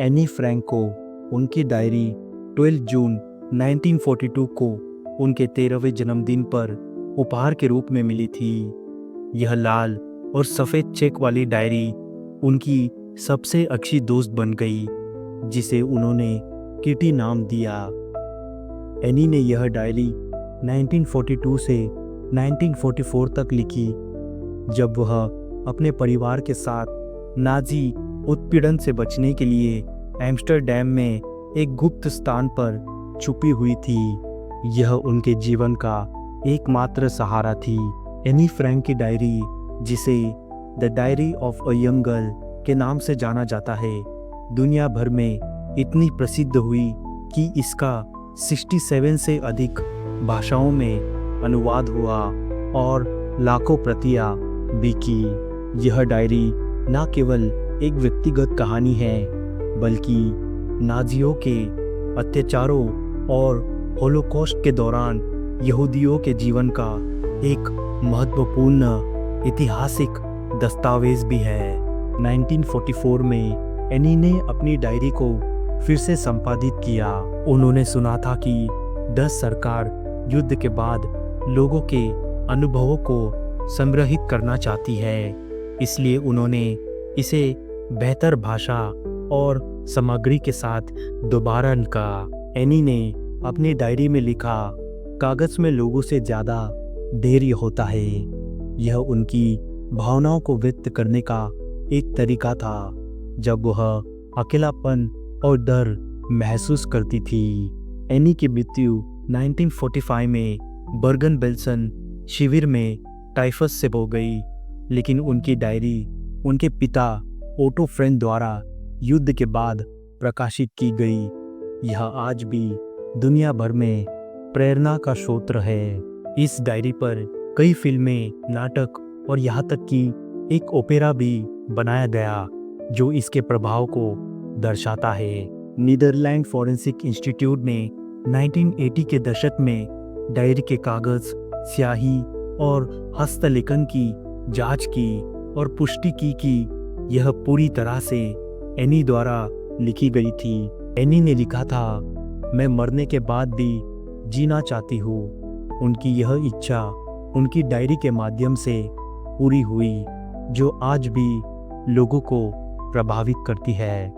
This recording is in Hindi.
एनी फ्रैंक को उनकी डायरी 12 जून 1942 को उनके 13वें जन्मदिन पर उपहार के रूप में मिली थी। यह लाल और सफ़ेद चेक वाली डायरी उनकी सबसे अच्छी दोस्त बन गई, जिसे उन्होंने किटी नाम दिया। एनी ने यह डायरी 1942 से 1944 तक लिखी, जब वह अपने परिवार के साथ नाजी उत्पीड़न से बचने के लिए एम्स्टर्डम में एक गुप्त स्थान पर छुपी हुई थी। यह उनके जीवन का एकमात्र सहारा थी। एनी फ्रैंक की डायरी, जिसे the diary of a young girl के नाम से जाना जाता है, दुनिया भर में इतनी प्रसिद्ध हुई कि इसका 67 से अधिक भाषाओं में अनुवाद हुआ और लाखों प्रतियां बिकी। यह डायरी न केवल एक व्यक्तिगत कहानी है, बल्कि नाजियों के अत्याचारों और होलोकॉस्ट के दौरान यहूदियों के जीवन का एक महत्वपूर्ण ऐतिहासिक दस्तावेज भी है। 1944 में एनी ने अपनी डायरी को फिर से संपादित किया। उन्होंने सुना था कि डच सरकार युद्ध के बाद लोगों के अनुभवों को संग्रहित करना चाहती है, इसलिए उन्होंने इसे बेहतर भाषा और सामग्री के साथ दोबारा लिखा। एनी ने अपनी डायरी में लिखा, कागज में लोगों से ज़्यादा धैर्य होता है। यह उनकी भावनाओं को व्यक्त करने का एक तरीका था जब वह अकेलापन और डर महसूस करती थी। एनी की मृत्यु 1945 में बर्गन-बेल्सन शिविर में टाइफस से हो गई, लेकिन उनकी डायरी उनके पिता ओटो फ्रेंच द्वारा युद्ध के बाद प्रकाशित की गई। यह आज भी दुनिया भर में प्रेरणा का स्रोत है। इस डायरी पर कई फिल्में, नाटक और यहाँ तक कि एक ओपेरा भी बनाया गया, जो इसके प्रभाव को दर्शाता है। नीदरलैंड फॉरेंसिक इंस्टीट्यूट ने 1980 के दशक में डायरी के कागज, स्याही और हस्तलेखन की जांच की और पुष्टि की कि यह पूरी तरह से एनी द्वारा लिखी गई थी। एनी ने लिखा था, मैं मरने के बाद भी जीना चाहती हूँ। उनकी यह इच्छा उनकी डायरी के माध्यम से पूरी हुई, जो आज भी लोगों को प्रभावित करती है।